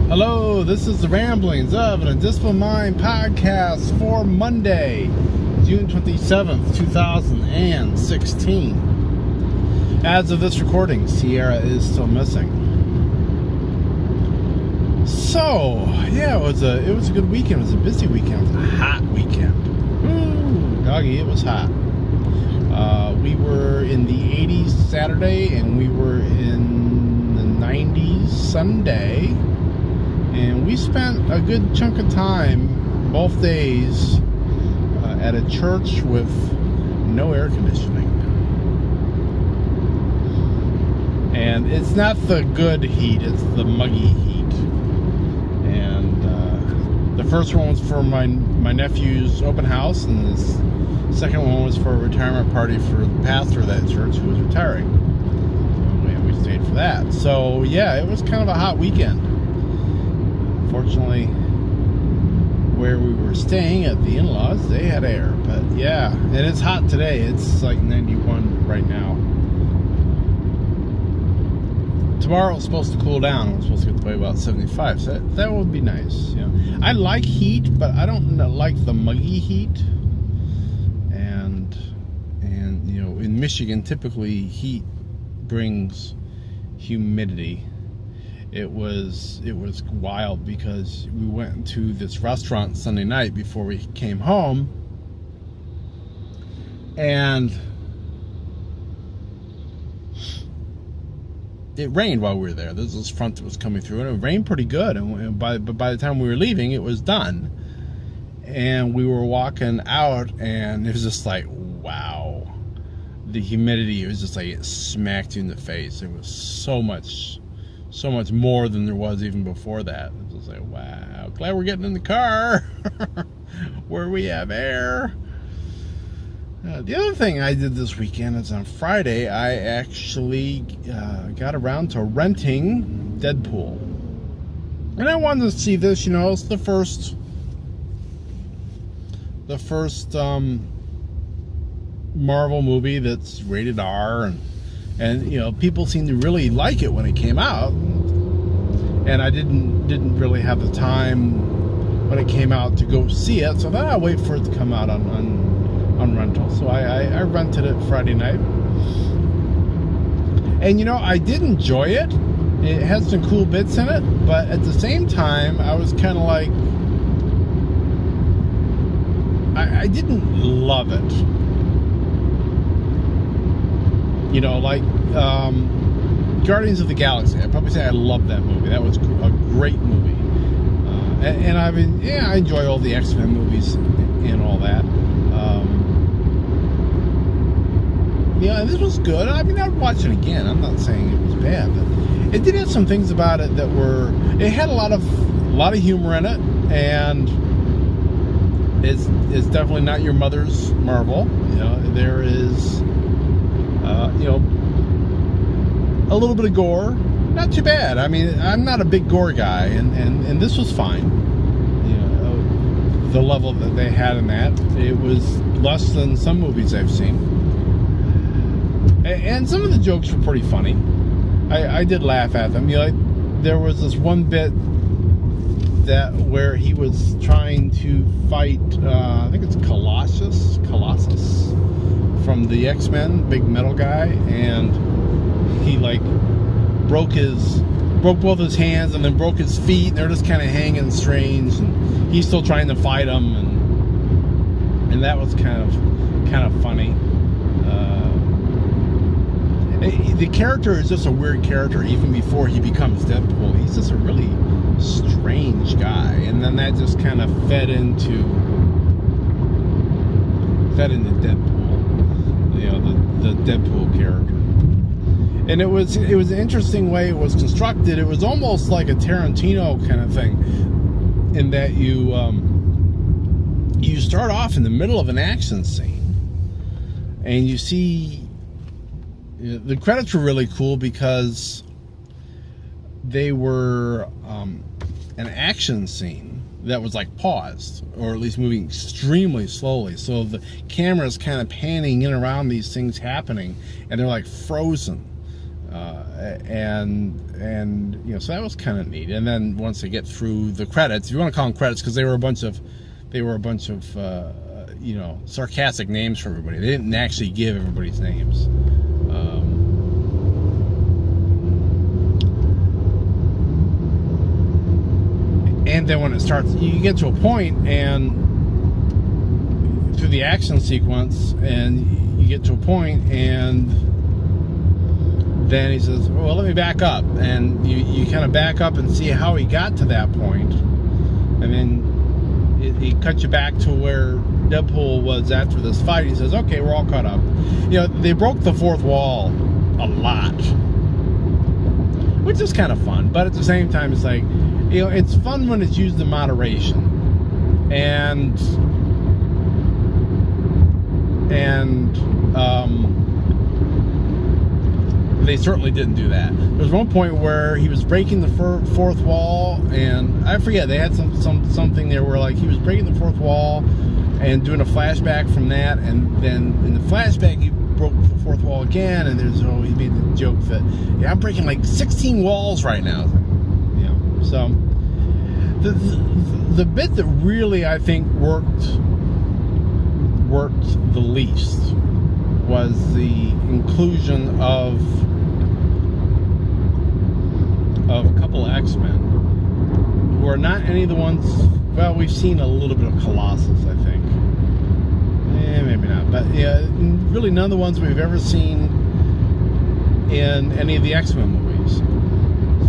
Hello, this is the Ramblings of an Undisciplined Mind podcast for Monday, June 27th, 2016. As of this recording, Sierra is still missing. So, yeah, it was a good weekend. It was a busy weekend. It was a hot weekend. Ooh, doggy, it was hot. We were in the 80s Saturday, and we were in the 90s Sunday. And we spent a good chunk of time, both days, at a church with no air conditioning. And it's not the good heat, it's the muggy heat. And the first one was for my nephew's open house, and the second one was for a retirement party for the pastor of that church who was retiring. And we stayed for that. So, yeah, it was kind of a hot weekend. Fortunately, where we were staying at the in-laws, they had air. But yeah, and it's hot today. It's like 91 right now. Tomorrow it's supposed to cool down. We're supposed to get to about 75. So that would be nice. You know, I like heat, but I don't like the muggy heat. And you know, in Michigan, typically heat brings humidity. It was wild because we went to this restaurant Sunday night before we came home, and it rained while we were there. There was this front that was coming through, and it rained pretty good. And by the time we were leaving, it was done. And we were walking out, and it was just like, wow, the humidity. It was just like it smacked you in the face. It was so much more than there was even before that. It was like, wow, glad we're getting in the car where we have air. The other thing I did this weekend is on Friday, I actually got around to renting Deadpool. And I wanted to see this, you know, it's the first Marvel movie that's rated R, and you know, people seem to really like it when it came out, and I didn't really have the time when it came out to go see it, so then I'll wait for it to come out on rental. So I rented it Friday night, and you know, I did enjoy it. It has some cool bits in it, but at the same time, I was kind of like, I didn't love it. You know, like Guardians of the Galaxy. I'd probably say I love that movie. That was a great movie. And I mean, yeah, I enjoy all the X-Men movies and all that. Yeah, this was good. I mean, I'd watch it again. I'm not saying it was bad, but it did have some things about it that were. It had a lot of humor in it, and it's definitely not your mother's Marvel. You know, there is. You know, a little bit of gore, not too bad. I mean, I'm not a big gore guy, and this was fine. You know, the level that they had in that, it was less than some movies I've seen, and some of the jokes were pretty funny. I did laugh at them. You know, there was this one bit where he was trying to fight, I think it's Colossus from the X-Men, big metal guy, and he like broke both his hands and then broke his feet, and they're just kind of hanging strange, and he's still trying to fight him, and that was kind of funny. The character is just a weird character even before he becomes Deadpool. He's just a really strange guy, and then that just kind of fed into Deadpool. You know, the Deadpool character. And it was an interesting way it was constructed. It was almost like a Tarantino kind of thing, in that you start off in the middle of an action scene, and you see, you know, the credits were really cool because they were an action scene that was like paused, or at least moving extremely slowly, so the camera is kind of panning in around these things happening, and they're like frozen. And so that was kind of neat. And then once they get through the credits, if you want to call them credits, because they were a bunch of sarcastic names for everybody. They didn't actually give everybody's names. And then when it starts, you get to a point, and through the action sequence, and you get to a point, and then he says, well, let me back up. And you kind of back up and see how he got to that point. And then he cuts you back to where Deadpool was after this fight. He says, okay, we're all caught up. They broke the fourth wall a lot, which is kind of fun. But at the same time, it's like, it's fun when it's used in moderation. And they certainly didn't do that. There was one point where he was breaking the fourth wall, and I forget, they had something there where, like, he was breaking the fourth wall and doing a flashback from that, and then in the flashback he broke the fourth wall again, and he made the joke that, I'm breaking like 16 walls right now. So the bit that really, I think, worked the least was the inclusion of a couple of X-Men who are not any of the ones. Well, we've seen a little bit of Colossus, I think. Maybe not, but really none of the ones we've ever seen in any of the X-Men movies.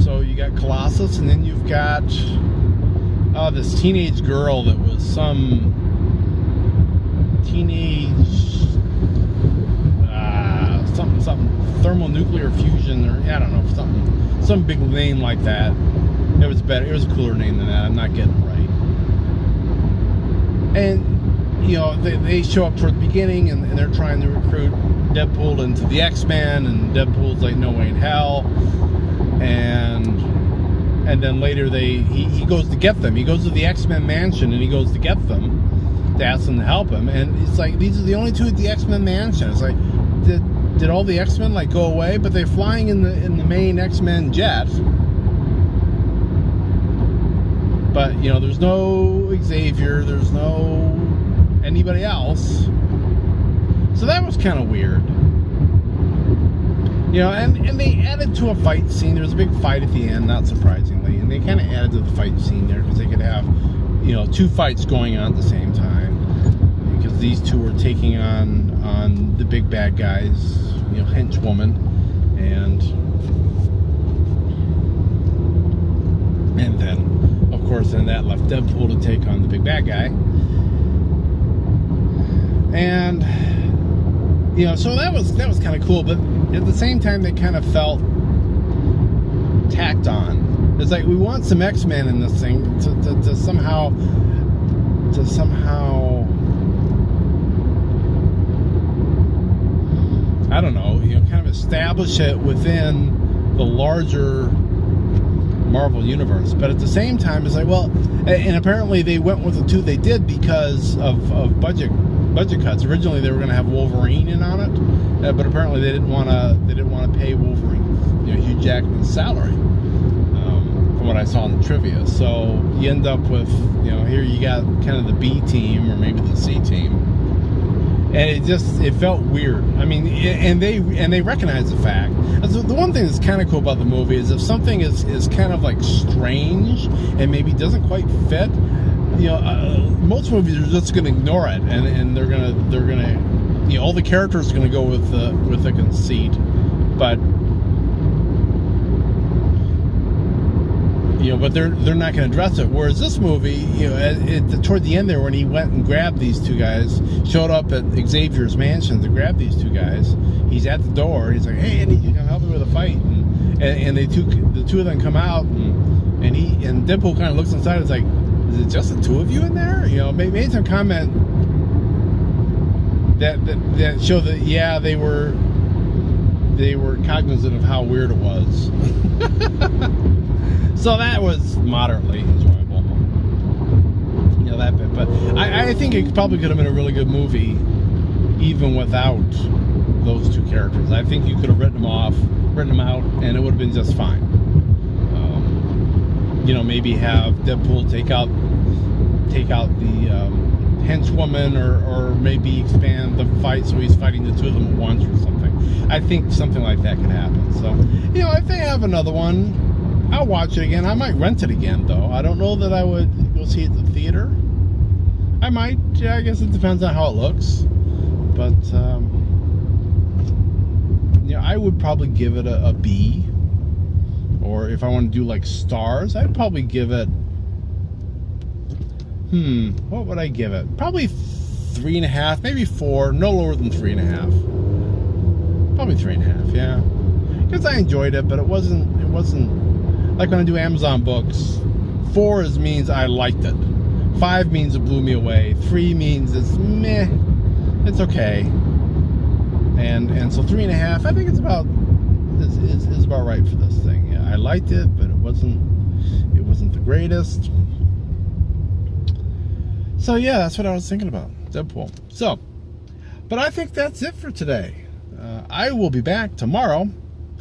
So you got Colossus, and then you've got this teenage girl that was some teenage something thermonuclear fusion, or I don't know, some big name like that. It was better. It was a cooler name than that. I'm not getting it right. And they show up toward the beginning, and they're trying to recruit Deadpool into the X-Men, and Deadpool's like, no way in hell. And then later he goes to get them. He goes to the X-Men mansion, and he goes to get them to ask them to help him. And it's like, these are the only two at the X-Men mansion. It's like, did all the X-Men like go away? But they're flying in the main X-Men jet. But there's no Xavier. There's no anybody else. So that was kind of weird. And they added to a fight scene. There was a big fight at the end, not surprisingly. And they kind of added to the fight scene there because they could have, two fights going on at the same time. Because these two were taking on the big bad guys, henchwoman. And then, of course, then that left Deadpool to take on the big bad guy. And so that was kind of cool, but at the same time, they kind of felt tacked on. It's like, we want some X-Men in this thing to somehow I don't know, kind of establish it within the larger Marvel universe. But at the same time, it's like, well, and apparently they went with the two they did because of budget cuts. Originally they were going to have Wolverine in on it, but apparently they didn't want to pay Wolverine Hugh Jackman's salary, from what I saw in the trivia. So you end up with here you got kind of the B team, or maybe the C team, and it felt weird. I mean, and they recognize the fact. The one thing that's kind of cool about the movie is if something is kind of like strange and maybe doesn't quite fit, most movies are just going to ignore it, and they're gonna all the characters are going to go with the conceit, but but they're not going to address it. Whereas this movie, toward the end there, when he went and grabbed these two guys, showed up at Xavier's mansion to grab these two guys, he's at the door. He's like, "Hey, I need you to help me with a fight," and the two of them come out, and Deadpool kind of looks inside. It's like, is it just the two of you in there? Made some comment that showed that they were cognizant of how weird it was. So that was moderately enjoyable. That bit, but I think it probably could have been a really good movie even without those two characters. I think you could have written them off written them out, and it would have been just fine. Maybe have Deadpool take out the henchwoman, or maybe expand the fight so he's fighting the two of them at once or something. I think something like that could happen. So, if they have another one, I'll watch it again. I might rent it again, though. I don't know that I would go see it at the theater. I might. Yeah, I guess it depends on how it looks. But, I would probably give it a B. Or if I want to do like stars, I'd probably give it, what would I give it? Probably 3.5, maybe 4, no lower than 3.5. Probably 3.5, yeah. Because I enjoyed it, but it wasn't like when I do Amazon books. 4 means I liked it. 5 means it blew me away. 3 means it's meh, it's okay. And so 3.5, I think it's about is about right for this thing. Yeah, I liked it, but it wasn't the greatest. So yeah, that's what I was thinking about, Deadpool. So, but I think that's it for today. I will be back tomorrow.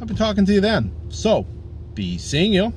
I'll be talking to you then. So, be seeing you.